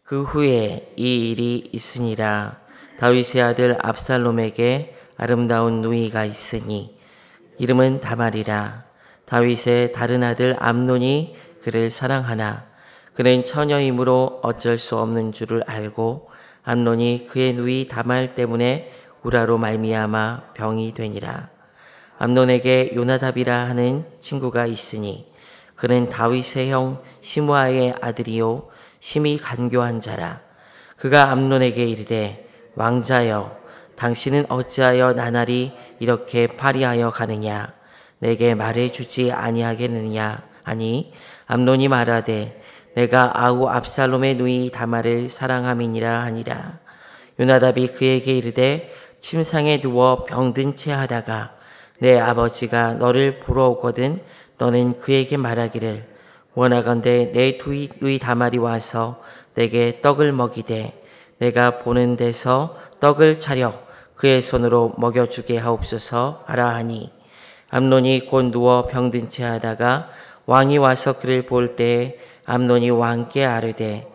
그 후에 이 일이 있으니라. 다윗의 아들 압살롬에게 아름다운 누이가 있으니 이름은 다말이라. 다윗의 다른 아들 암논이 그를 사랑하나 그는 처녀이므로 어쩔 수 없는 줄을 알고 암논이 그의 누이 다말 때문에 우라로 말미암아 병이 되니라. 암논에게 요나답이라 하는 친구가 있으니 그는 다윗의 형 시므아의 아들이요 심히 간교한 자라. 그가 암논에게 이르되 왕자여 당신은 어찌하여 나날이 이렇게 파리하여 가느냐. 내게 말해주지 아니하겠느냐 하니 암논이 말하되 내가 아우 압살롬의 누이 다말을 사랑함이니라 하니라. 요나답이 그에게 이르되 침상에 누워 병든 채 하다가 내 아버지가 너를 보러 오거든 너는 그에게 말하기를 원하건대 내 누이 다말이 와서 내게 떡을 먹이되 내가 보는 데서 떡을 차려 그의 손으로 먹여주게 하옵소서 하라 하니 암논이 곧 누워 병든 채 하다가 왕이 와서 그를 볼 때에 암논이 왕께 아뢰되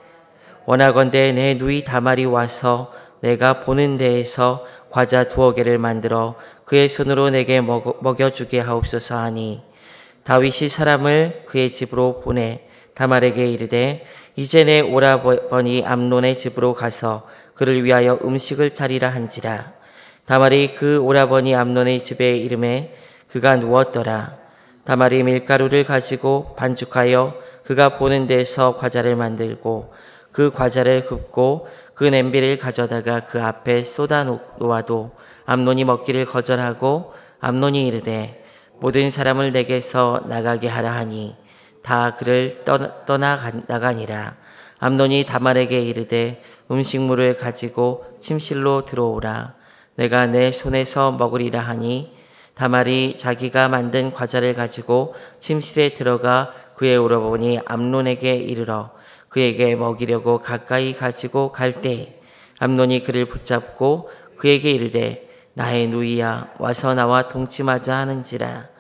원하건대 내 누이 다말이 와서 내가 보는 데에서 과자 2개를 만들어 그의 손으로 내게 먹여주게 하옵소서 하니 다윗이 사람을 그의 집으로 보내 다말에게 이르되 이제 내 오라버니 암논의 집으로 가서 그를 위하여 음식을 차리라 한지라. 다말이 그 오라버니 암논의 집에 이름에 그가 누웠더라. 다말이 밀가루를 가지고 반죽하여 그가 보는 데서 과자를 만들고 그 과자를 굽고 그 냄비를 가져다가 그 앞에 쏟아 놓아도 암논이 먹기를 거절하고 암논이 이르되 모든 사람을 내게서 나가게 하라 하니 다 그를 나가니라. 암논이 다말에게 이르되 음식물을 가지고 침실로 들어오라. 내가 내 손에서 먹으리라 하니 다말이 자기가 만든 과자를 가지고 침실에 들어가 그의 오라버니 암논에게 이르러 그에게 먹이려고 가까이 가지고 갈 때 암논이 그를 붙잡고 그에게 이르되 나의 누이야 와서 나와 동침하자 하는지라.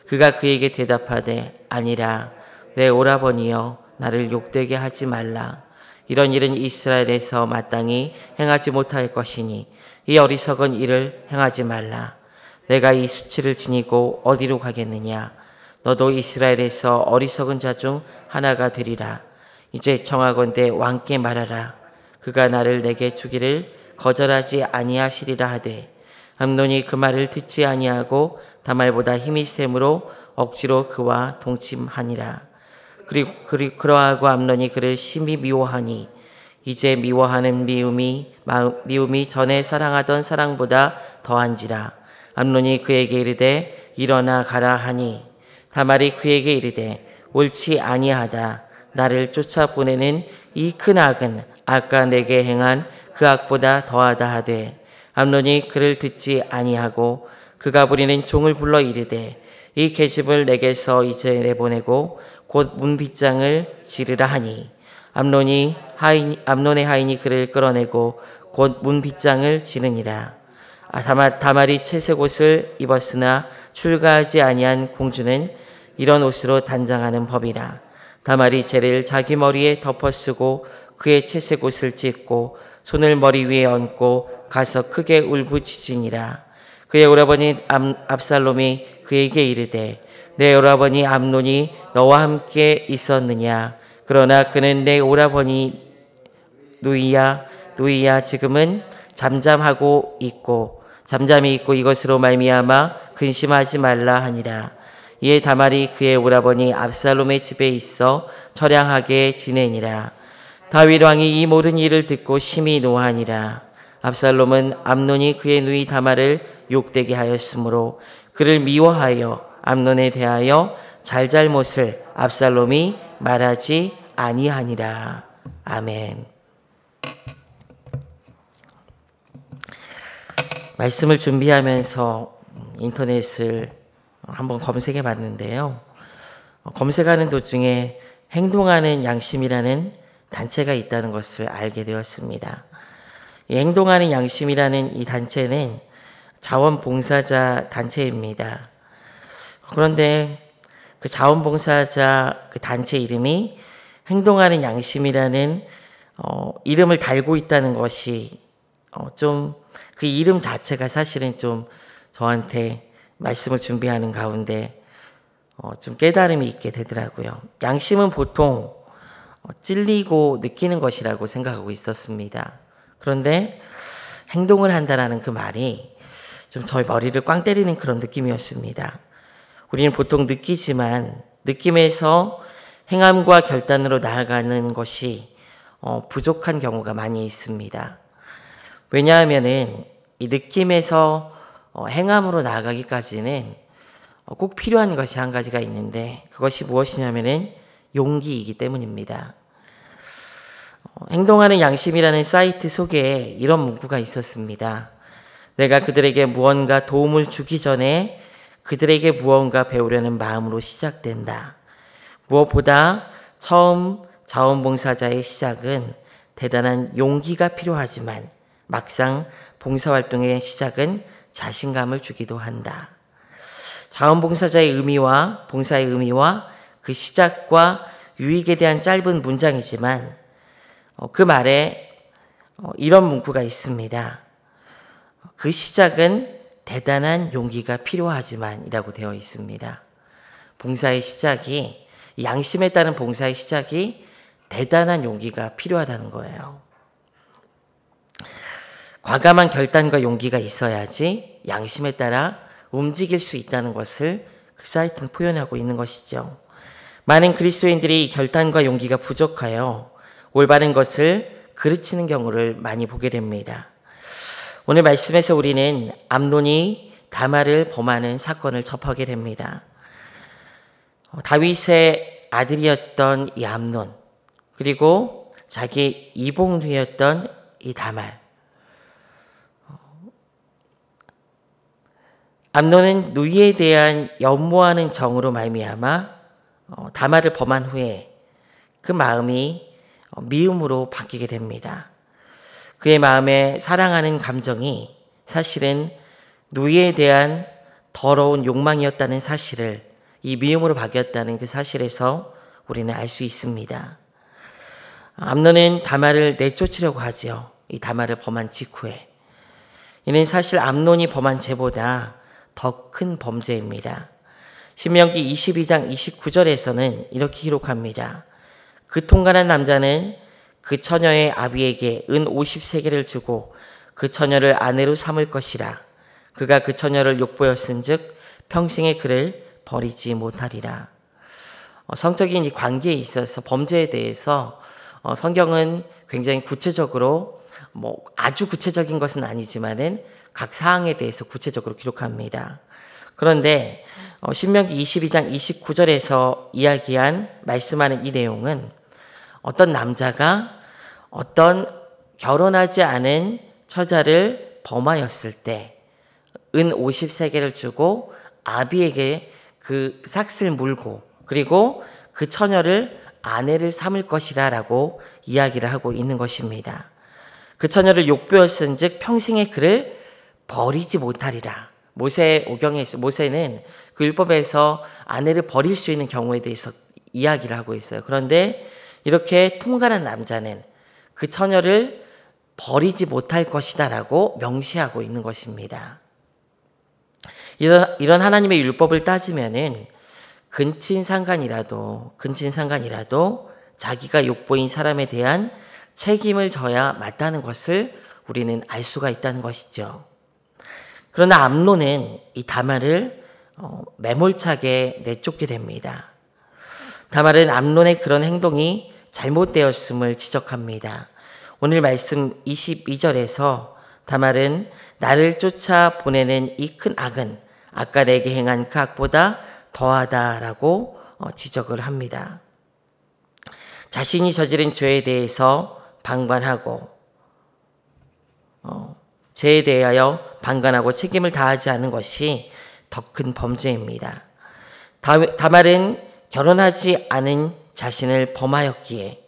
그가 그에게 대답하되 아니라 내 오라버니여 나를 욕되게 하지 말라. 이런 일은 이스라엘에서 마땅히 행하지 못할 것이니 이 어리석은 일을 행하지 말라. 내가 이 수치를 지니고 어디로 가겠느냐. 너도 이스라엘에서 어리석은 자 중 하나가 되리라. 이제 청하건대 왕께 말하라. 그가 나를 내게 주기를 거절하지 아니하시리라 하되 암논이 그 말을 듣지 아니하고 다말보다 힘이 셈으로 억지로 그와 동침하니라. 그리고 그러하고 암논이 그를 심히 미워하니 이제 미워하는 미움이 전에 사랑하던 사랑보다 더한지라. 암논이 그에게 이르되 일어나 가라 하니 다말이 그에게 이르되 옳지 아니하다. 나를 쫓아보내는 이 큰 악은 아까 내게 행한 그 악보다 더하다 하되 암논이 그를 듣지 아니하고 그가 부리는 종을 불러 이르되 이 계집을 내게서 이제 내보내고 곧 문빗장을 지르라 하니 암논의 하인이 그를 끌어내고 곧 문빗장을 지르니라. 다말이 채색 옷을 입었으나 출가하지 아니한 공주는 이런 옷으로 단장하는 법이라. 다말이 재를 자기 머리에 덮어쓰고 그의 채색 옷을 찢고 손을 머리 위에 얹고 가서 크게 울부짖으니라. 그의 오라버니 압살롬이 그에게 이르되 내 오라버니 암논이 너와 함께 있었느냐. 그러나 그는 내 오라버니 누이야 지금은 잠잠히 있고 이것으로 말미암아 근심하지 말라 하니라. 이에 다말이 그의 오라버니 압살롬의 집에 있어 처량하게 지내니라. 다윗 왕이 이 모든 일을 듣고 심히 노하니라. 압살롬은 암논이 그의 누이 다말을 욕되게 하였으므로 그를 미워하여 암논에 대하여 잘잘못을 압살롬이 말하지 아니하니라. 아멘. 말씀을 준비하면서 인터넷을 한번 검색해 봤는데요. 검색하는 도중에 행동하는 양심이라는 단체가 있다는 것을 알게 되었습니다. 이 행동하는 양심이라는 이 단체는 자원봉사자 단체입니다. 그런데 그 자원봉사자 그 단체 이름이 행동하는 양심이라는 이름을 달고 있다는 것이 좀 그 이름 자체가 사실은 좀 저한테 말씀을 준비하는 가운데 좀 깨달음이 있게 되더라고요. 양심은 보통 찔리고 느끼는 것이라고 생각하고 있었습니다. 그런데 행동을 한다라는 그 말이 좀 저희 머리를 꽝 때리는 그런 느낌이었습니다. 우리는 보통 느끼지만 느낌에서 행함과 결단으로 나아가는 것이 부족한 경우가 많이 있습니다. 왜냐하면은 이 느낌에서 행함으로 나아가기까지는 꼭 필요한 것이 한 가지가 있는데 그것이 무엇이냐면은 용기이기 때문입니다. 행동하는 양심이라는 사이트 속에 이런 문구가 있었습니다. 내가 그들에게 무언가 도움을 주기 전에 그들에게 무언가 배우려는 마음으로 시작된다. 무엇보다 처음 자원봉사자의 시작은 대단한 용기가 필요하지만 막상 봉사활동의 시작은 자신감을 주기도 한다. 자원봉사자의 의미와 봉사의 의미와 그 시작과 유익에 대한 짧은 문장이지만 그 말에 이런 문구가 있습니다. 그 시작은 대단한 용기가 필요하지만 이라고 되어 있습니다. 봉사의 시작이 양심에 따른 봉사의 시작이 대단한 용기가 필요하다는 거예요. 과감한 결단과 용기가 있어야지 양심에 따라 움직일 수 있다는 것을 그 사이트는 표현하고 있는 것이죠. 많은 그리스도인들이 결단과 용기가 부족하여 올바른 것을 그르치는 경우를 많이 보게 됩니다. 오늘 말씀에서 우리는 암논이 다말을 범하는 사건을 접하게 됩니다. 다윗의 아들이었던 이 암논, 그리고 자기 이복누이였던 이 다말. 암논은 누이에 대한 연모하는 정으로 말미암아 다말을 범한 후에 그 마음이 미움으로 바뀌게 됩니다. 그의 마음에 사랑하는 감정이 사실은 누이에 대한 더러운 욕망이었다는 사실을 이 미움으로 바뀌었다는 그 사실에서 우리는 알 수 있습니다. 암논은 다말을 내쫓으려고 하지요. 이 다말을 범한 직후에. 이는 사실 암논이 범한 죄보다 더 큰 범죄입니다. 신명기 22장 29절에서는 이렇게 기록합니다. 그 통관한 남자는 그 처녀의 아비에게 은 50세겔을 주고 그 처녀를 아내로 삼을 것이라. 그가 그 처녀를 욕보였은즉 평생의 그를 버리지 못하리라. 성적인 이 관계에 있어서 범죄에 대해서 성경은 굉장히 구체적으로 아주 구체적인 것은 아니지만은 각 사항에 대해서 구체적으로 기록합니다. 그런데 신명기 22장 29절에서 이야기한 말씀하는 이 내용은 어떤 남자가 어떤 결혼하지 않은 처자를 범하였을 때 은 50세겔을 주고 아비에게 그 삭슬 물고 그리고 그 처녀를 아내를 삼을 것이라 라고 이야기를 하고 있는 것입니다. 그 처녀를 욕보였은즉 평생의 그를 버리지 못하리라. 모세는 그 율법에서 아내를 버릴 수 있는 경우에 대해서 이야기를 하고 있어요. 그런데 이렇게 통관한 남자는 그 처녀를 버리지 못할 것이다 라고 명시하고 있는 것입니다. 이런 하나님의 율법을 따지면은 근친상간이라도 자기가 욕보인 사람에 대한 책임을 져야 마땅한 것을 우리는 알 수가 있다는 것이죠. 그러나 암논은 이 다말을 매몰차게 내쫓게 됩니다. 다말은 암논의 그런 행동이 잘못되었음을 지적합니다. 오늘 말씀 22절에서 다말은 나를 쫓아 보내는 이 큰 악은 아까 내게 행한 그 악보다 더하다라고 지적을 합니다. 자신이 저지른 죄에 대해서 방관하고 죄에 대하여 방관하고 책임을 다하지 않은 것이 더 큰 범죄입니다. 다말은 결혼하지 않은 자신을 범하였기에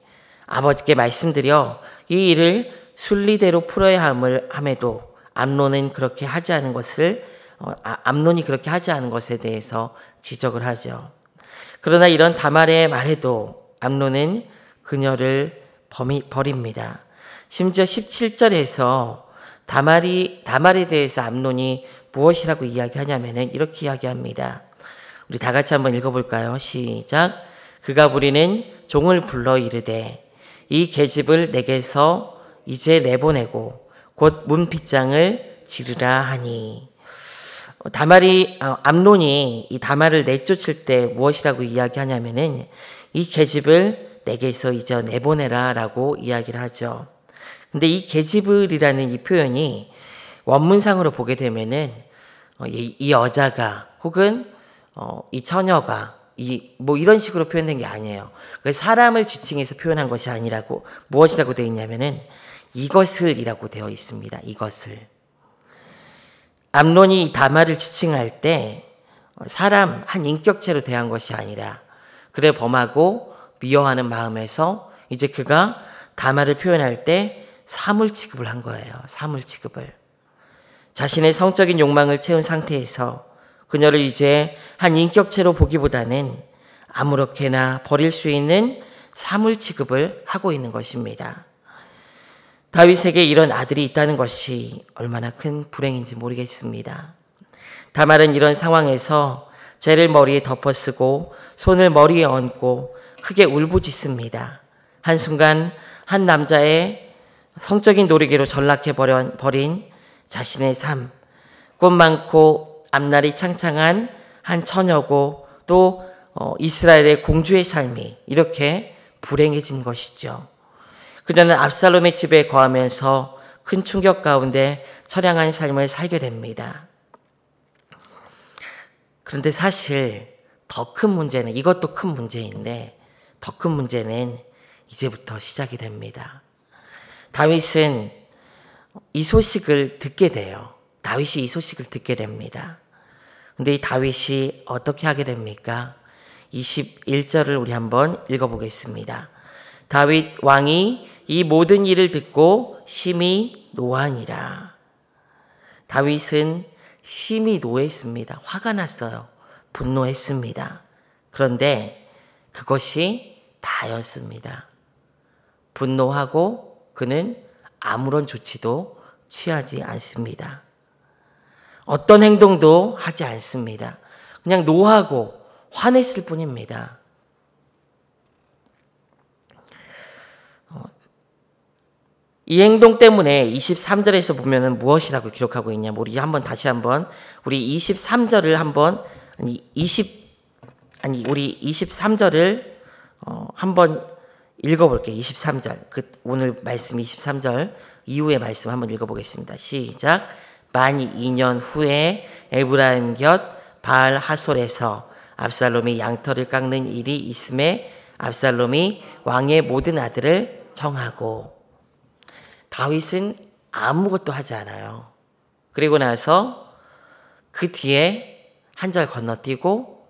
아버지께 말씀드려 이 일을 순리대로 풀어야 함에도 암논이 그렇게 하지 않은 것에 대해서 지적을 하죠. 그러나 이런 다말의 말에도 암논은 그녀를 버립니다. 심지어 17절에서 다말에 대해서 암논이 무엇이라고 이야기하냐면은 이렇게 이야기합니다. 우리 다 같이 한번 읽어볼까요? 시작. 그가 부리는 종을 불러 이르되 이 계집을 내게서 이제 내보내고 곧 문빗장을 지르라 하니. 암논이 이 다말을 내쫓을 때 무엇이라고 이야기하냐면은 이 계집을 내게서 이제 내보내라 라고 이야기를 하죠. 근데 이 계집을이라는 이 표현이 원문상으로 보게 되면은 이 여자가 혹은 이 처녀가 뭐 이런 식으로 표현된 게 아니에요. 사람을 지칭해서 표현한 것이 아니라고 무엇이라고 되어 있냐면은 이것을이라고 되어 있습니다. 이것을. 암논이 다말을 지칭할 때 사람 한 인격체로 대한 것이 아니라 그를 범하고 미워하는 마음에서 이제 그가 다말을 표현할 때 사물 취급을 한 거예요. 사물 취급을. 자신의 성적인 욕망을 채운 상태에서 그녀를 이제 한 인격체로 보기보다는 아무렇게나 버릴 수 있는 사물 취급을 하고 있는 것입니다. 다윗에게 이런 아들이 있다는 것이 얼마나 큰 불행인지 모르겠습니다. 다말은 이런 상황에서 죄를 머리에 덮어쓰고 손을 머리에 얹고 크게 울부짖습니다. 한순간 한 남자의 성적인 노리개로 전락해버린 자신의 삶, 꿈 많고 앞날이 창창한 한 처녀고 또 이스라엘의 공주의 삶이 이렇게 불행해진 것이죠. 그녀는 압살롬의 집에 거하면서 큰 충격 가운데 처량한 삶을 살게 됩니다. 그런데 사실 더 큰 문제는, 이것도 큰 문제인데 더 큰 문제는 이제부터 시작이 됩니다. 다윗은 이 소식을 듣게 돼요. 다윗이 이 소식을 듣게 됩니다. 근데 이 다윗이 어떻게 하게 됩니까? 21절을 우리 한번 읽어보겠습니다. 다윗 왕이 이 모든 일을 듣고 심히 노하니라. 다윗은 심히 노했습니다. 화가 났어요. 분노했습니다. 그런데 그것이 다였습니다. 분노하고 그는 아무런 조치도 취하지 않습니다. 어떤 행동도 하지 않습니다. 그냥 노하고 화냈을 뿐입니다. 이 행동 때문에 23절에서 보면은 무엇이라고 기록하고 있냐? 우리 다시 한번 우리 23절을 한번 우리 23절을 한번 읽어볼게요. 23절. 오늘 말씀 23절 이후의 말씀 한번 읽어보겠습니다. 시작. 만 2년 후에 에브라임 곁 바알 하솔에서 압살롬이 양털을 깎는 일이 있음에 압살롬이 왕의 모든 아들을 정하고. 다윗은 아무것도 하지 않아요. 그리고 나서 그 뒤에 한 절 건너뛰고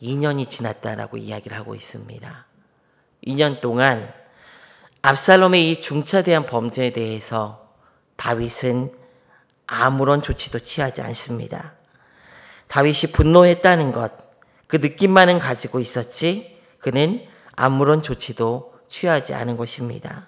2년이 지났다라고 이야기를 하고 있습니다. 2년 동안 압살롬의 이 중차대한 범죄에 대해서 다윗은 아무런 조치도 취하지 않습니다. 다윗이 분노했다는 것, 그 느낌만은 가지고 있었지 그는 아무런 조치도 취하지 않은 것입니다.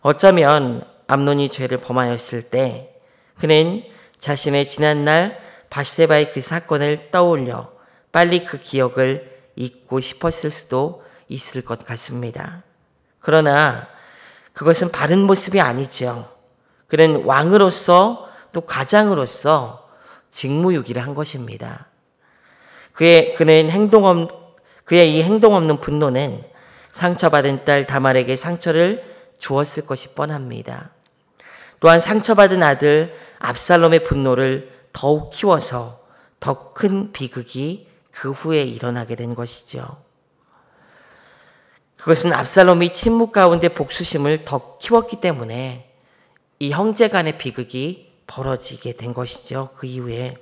어쩌면 암논이 죄를 범하였을 때 그는 자신의 지난날 밧세바의 그 사건을 떠올려 빨리 그 기억을 잊고 싶었을 수도 있을 것 같습니다. 그러나 그것은 바른 모습이 아니죠. 그는 왕으로서 또 가장으로서 직무유기를 한 것입니다. 그의 이 행동 없는 분노는 상처받은 딸 다말에게 상처를 주었을 것이 뻔합니다. 또한 상처받은 아들 압살롬의 분노를 더욱 키워서 더 큰 비극이 그 후에 일어나게 된 것이죠. 그것은 압살롬이 침묵 가운데 복수심을 더 키웠기 때문에 이 형제 간의 비극이 벌어지게 된 것이죠. 그 이후에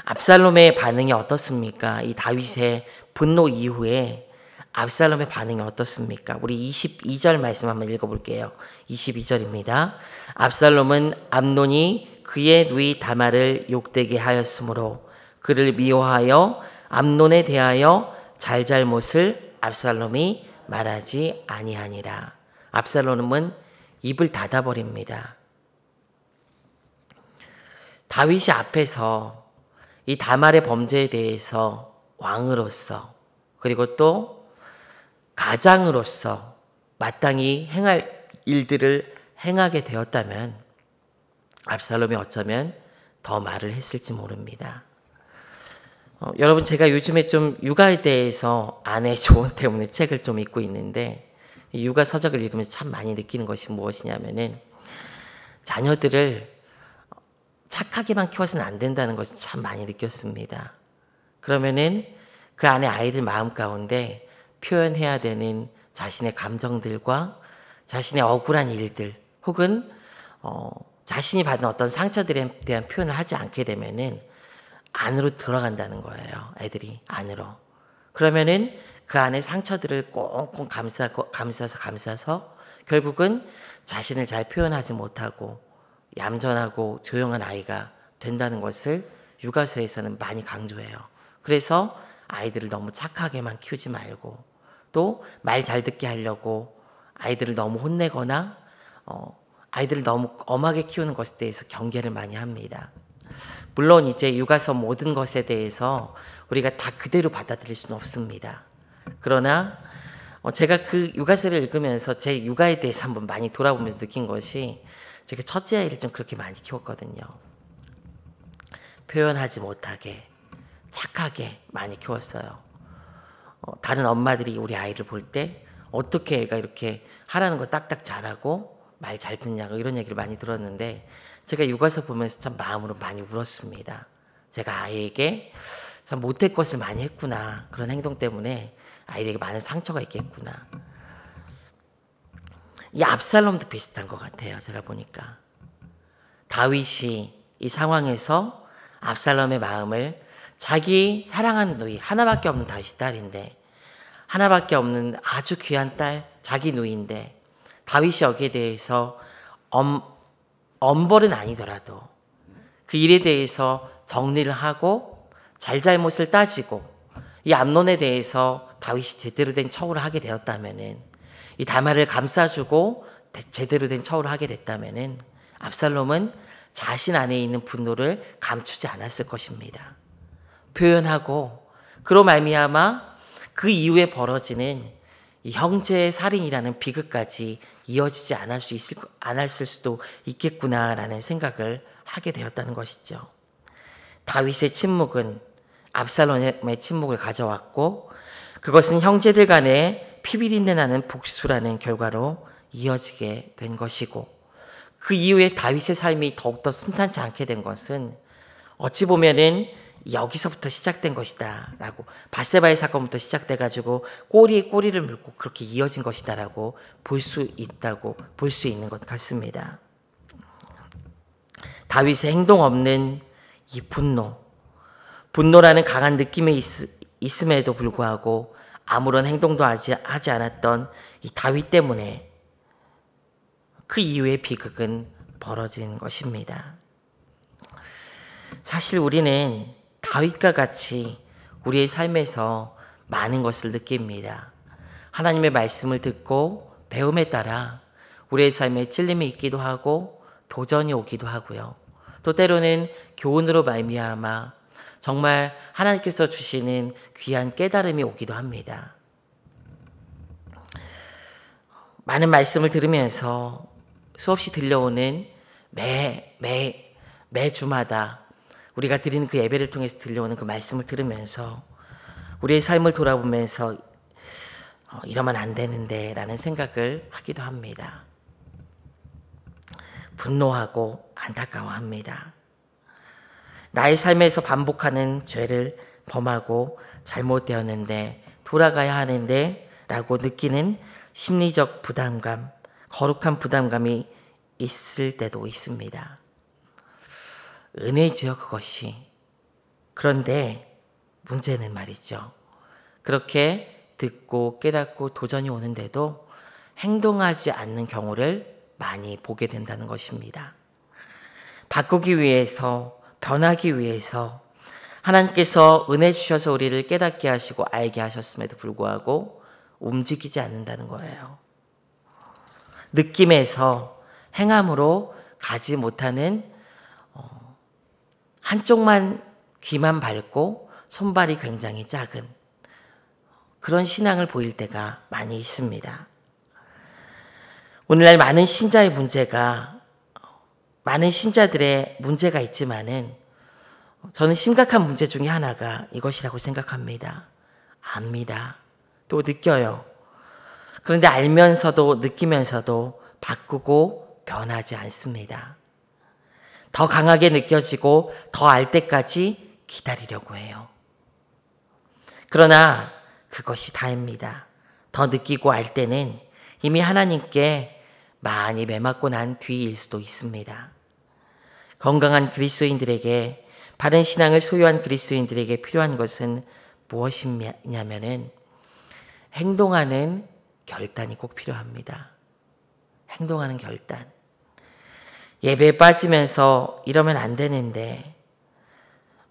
압살롬의 반응이 어떻습니까? 이 다윗의 분노 이후에 압살롬의 반응이 어떻습니까? 우리 22절 말씀 한번 읽어볼게요. 22절입니다. 압살롬은 암논이 그의 누이 다말을 욕되게 하였으므로 그를 미워하여 암논에 대하여 잘잘못을 압살롬이 말하지 아니하니라. 압살롬은 입을 닫아버립니다. 다윗이 앞에서 이 다말의 범죄에 대해서 왕으로서 그리고 또 가장으로서 마땅히 행할 일들을 행하게 되었다면 압살롬이 어쩌면 더 말을 했을지 모릅니다. 여러분, 제가 요즘에 좀 육아에 대해서 아내 조언 때문에 책을 좀 읽고 있는데, 육아 서적을 읽으면서 참 많이 느끼는 것이 무엇이냐면은 자녀들을 착하게만 키워서는 안 된다는 것을 참 많이 느꼈습니다. 그러면은 그 안에 아이들 마음 가운데 표현해야 되는 자신의 감정들과 자신의 억울한 일들 혹은 자신이 받은 어떤 상처들에 대한 표현을 하지 않게 되면은 안으로 들어간다는 거예요. 애들이 안으로. 그러면은 그 안에 상처들을 꽁꽁 감싸서 결국은 자신을 잘 표현하지 못하고 얌전하고 조용한 아이가 된다는 것을 육아서에서는 많이 강조해요. 그래서 아이들을 너무 착하게만 키우지 말고 또 말 잘 듣게 하려고 아이들을 너무 혼내거나 아이들을 너무 엄하게 키우는 것에 대해서 경계를 많이 합니다. 물론 이제 육아서 모든 것에 대해서 우리가 다 그대로 받아들일 수는 없습니다. 그러나 제가 그 육아서를 읽으면서 제 육아에 대해서 한번 많이 돌아보면서 느낀 것이 제가 첫째 아이를 좀 그렇게 많이 키웠거든요. 표현하지 못하게 착하게 많이 키웠어요. 다른 엄마들이 우리 아이를 볼 때 어떻게 애가 이렇게 하라는 거 딱딱 잘하고 말 잘 듣냐고 이런 얘기를 많이 들었는데 제가 육아서 보면서 참 마음으로 많이 울었습니다. 제가 아이에게 참 못할 것을 많이 했구나. 그런 행동 때문에 아이에게 많은 상처가 있겠구나. 이 압살롬도 비슷한 것 같아요. 제가 보니까 다윗이 이 상황에서 압살롬의 마음을 자기 사랑하는 누이, 하나밖에 없는 다윗이 딸인데 하나밖에 없는 아주 귀한 딸, 자기 누이인데 다윗이 여기에 대해서 엄벌은 아니더라도 그 일에 대해서 정리를 하고 잘잘못을 따지고 이 암논에 대해서 다윗이 제대로 된 처우를 하게 되었다면은 이 다말을 감싸주고 제대로 된 처우를 하게 됐다면은 압살롬은 자신 안에 있는 분노를 감추지 않았을 것입니다. 표현하고 그로 말미암아 그 이후에 벌어지는 이 형제의 살인이라는 비극까지 이어지지 않았을 수도 있겠구나라는 생각을 하게 되었다는 것이죠. 다윗의 침묵은 압살롬의 침묵을 가져왔고 그것은 형제들 간에 피비린내 나는 복수라는 결과로 이어지게 된 것이고 그 이후에 다윗의 삶이 더욱더 순탄치 않게 된 것은 어찌 보면은 여기서부터 시작된 것이다 라고 밧세바의 사건부터 시작돼가지고 꼬리에 꼬리를 물고 그렇게 이어진 것이다 라고 볼 수 있는 것 같습니다. 다윗의 행동 없는 이 분노라는 강한 느낌이 있음에도 불구하고 아무런 행동도 하지 않았던 이 다윗 때문에 그 이후의 비극은 벌어진 것입니다. 사실 우리는 다윗과 같이 우리의 삶에서 많은 것을 느낍니다. 하나님의 말씀을 듣고 배움에 따라 우리의 삶에 찔림이 있기도 하고 도전이 오기도 하고요. 또 때로는 교훈으로 말미암아 정말 하나님께서 주시는 귀한 깨달음이 오기도 합니다. 많은 말씀을 들으면서 수없이 들려오는 매 주마다 우리가 드리는 그 예배를 통해서 들려오는 그 말씀을 들으면서 우리의 삶을 돌아보면서 이러면 안 되는데 라는 생각을 하기도 합니다. 분노하고 안타까워합니다. 나의 삶에서 반복하는 죄를 범하고 잘못되었는데 돌아가야 하는데 라고 느끼는 심리적 부담감, 거룩한 부담감이 있을 때도 있습니다. 은혜지요, 그것이. 그런데 문제는 말이죠. 그렇게 듣고 깨닫고 도전이 오는데도 행동하지 않는 경우를 많이 보게 된다는 것입니다. 바꾸기 위해서, 변하기 위해서 하나님께서 은혜 주셔서 우리를 깨닫게 하시고 알게 하셨음에도 불구하고 움직이지 않는다는 거예요. 느낌에서 행함으로 가지 못하는 한쪽만 귀만 밝고 손발이 굉장히 작은 그런 신앙을 보일 때가 많이 있습니다. 오늘날 많은 신자의 문제가 많은 신자들의 문제가 있지만은 저는 심각한 문제 중에 하나가 이것이라고 생각합니다. 압니다. 또 느껴요. 그런데 알면서도 느끼면서도 바꾸고 변하지 않습니다. 더 강하게 느껴지고 더 알 때까지 기다리려고 해요. 그러나 그것이 다입니다. 더 느끼고 알 때는 이미 하나님께 많이 매맞고 난 뒤일 수도 있습니다. 건강한 그리스도인들에게, 바른 신앙을 소유한 그리스도인들에게 필요한 것은 무엇이냐면은 행동하는 결단이 꼭 필요합니다. 행동하는 결단. 예배에 빠지면서 이러면 안 되는데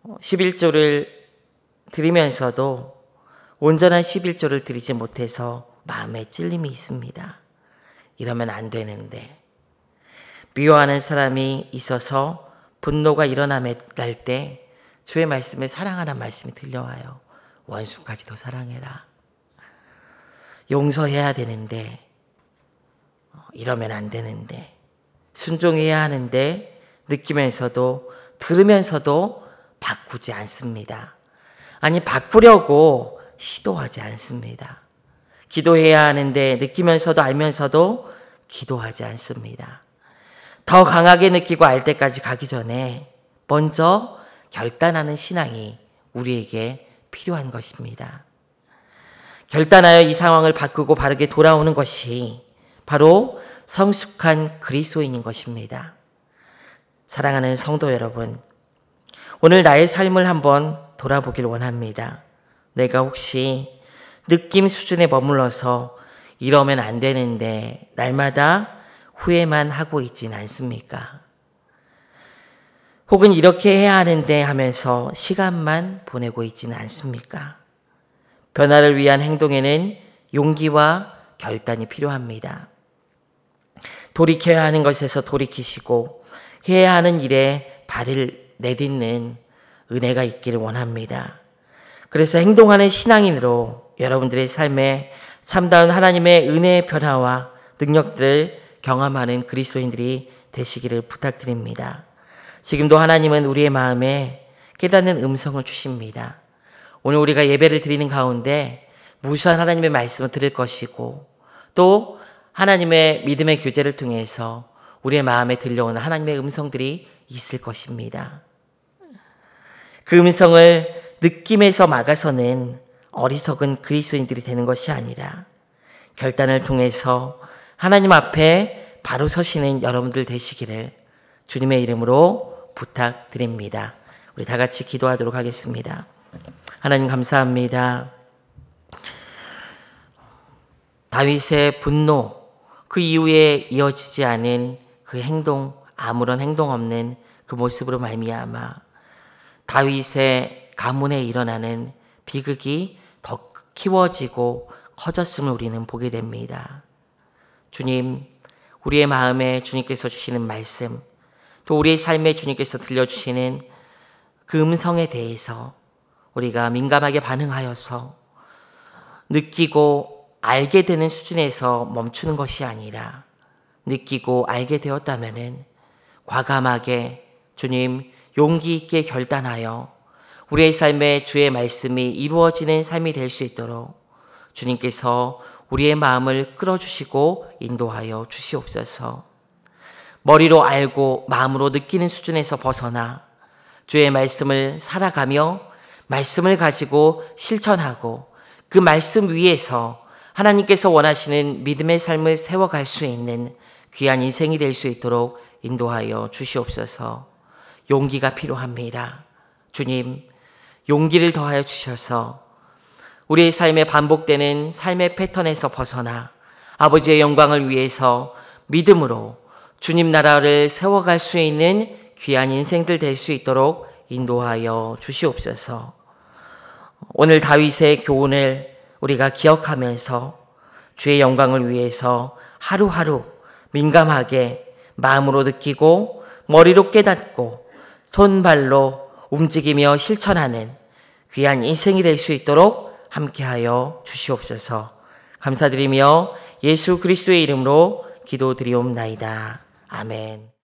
11조를 드리면서도 온전한 11조를 드리지 못해서 마음에 찔림이 있습니다. 이러면 안 되는데 미워하는 사람이 있어서 분노가 일어날 때 주의 말씀에 사랑하라는 말씀이 들려와요. 원수까지도 사랑해라. 용서해야 되는데 이러면 안 되는데 순종해야 하는데 느끼면서도 들으면서도 바꾸지 않습니다. 아니 바꾸려고 시도하지 않습니다. 기도해야 하는데 느끼면서도 알면서도 기도하지 않습니다. 더 강하게 느끼고 알 때까지 가기 전에 먼저 결단하는 신앙이 우리에게 필요한 것입니다. 결단하여 이 상황을 바꾸고 바르게 돌아오는 것이 바로 성숙한 그리스도인인 것입니다. 사랑하는 성도 여러분, 오늘 나의 삶을 한번 돌아보길 원합니다. 내가 혹시 느낌 수준에 머물러서 이러면 안 되는데 날마다 후회만 하고 있진 않습니까? 혹은 이렇게 해야 하는데 하면서 시간만 보내고 있지는 않습니까? 변화를 위한 행동에는 용기와 결단이 필요합니다. 돌이켜야 하는 것에서 돌이키시고 해야 하는 일에 발을 내딛는 은혜가 있기를 원합니다. 그래서 행동하는 신앙인으로 여러분들의 삶에 참다운 하나님의 은혜의 변화와 능력들을 경험하는 그리스도인들이 되시기를 부탁드립니다. 지금도 하나님은 우리의 마음에 깨닫는 음성을 주십니다. 오늘 우리가 예배를 드리는 가운데 무수한 하나님의 말씀을 들을 것이고 또 하나님의 믿음의 교제를 통해서 우리의 마음에 들려오는 하나님의 음성들이 있을 것입니다. 그 음성을 느낌에서 막아서는 어리석은 그리스도인들이 되는 것이 아니라 결단을 통해서 하나님 앞에 바로 서시는 여러분들 되시기를 주님의 이름으로 부탁드립니다. 우리 다 같이 기도하도록 하겠습니다. 하나님 감사합니다. 다윗의 분노, 그 이후에 이어지지 않은 그 행동, 아무런 행동 없는 그 모습으로 말미암아 다윗의 가문에 일어나는 비극이 더 키워지고 커졌음을 우리는 보게 됩니다. 주님, 우리의 마음에 주님께서 주시는 말씀, 또 우리의 삶에 주님께서 들려주시는 그 음성에 대해서 우리가 민감하게 반응하여서 느끼고 알게 되는 수준에서 멈추는 것이 아니라 느끼고 알게 되었다면은 과감하게 주님 용기 있게 결단하여 우리의 삶에 주의 말씀이 이루어지는 삶이 될 수 있도록 주님께서 우리의 마음을 끌어주시고 인도하여 주시옵소서. 머리로 알고 마음으로 느끼는 수준에서 벗어나 주의 말씀을 살아가며 말씀을 가지고 실천하고 그 말씀 위에서 하나님께서 원하시는 믿음의 삶을 세워갈 수 있는 귀한 인생이 될 수 있도록 인도하여 주시옵소서. 용기가 필요합니다. 주님, 용기를 더하여 주셔서 우리의 삶에 반복되는 삶의 패턴에서 벗어나 아버지의 영광을 위해서 믿음으로 주님 나라를 세워갈 수 있는 귀한 인생들 될 수 있도록 인도하여 주시옵소서. 오늘 다윗의 교훈을 우리가 기억하면서 주의 영광을 위해서 하루하루 민감하게 마음으로 느끼고 머리로 깨닫고 손발로 움직이며 실천하는 귀한 인생이 될 수 있도록 함께하여 주시옵소서. 감사드리며 예수 그리스도의 이름으로 기도드리옵나이다. 아멘.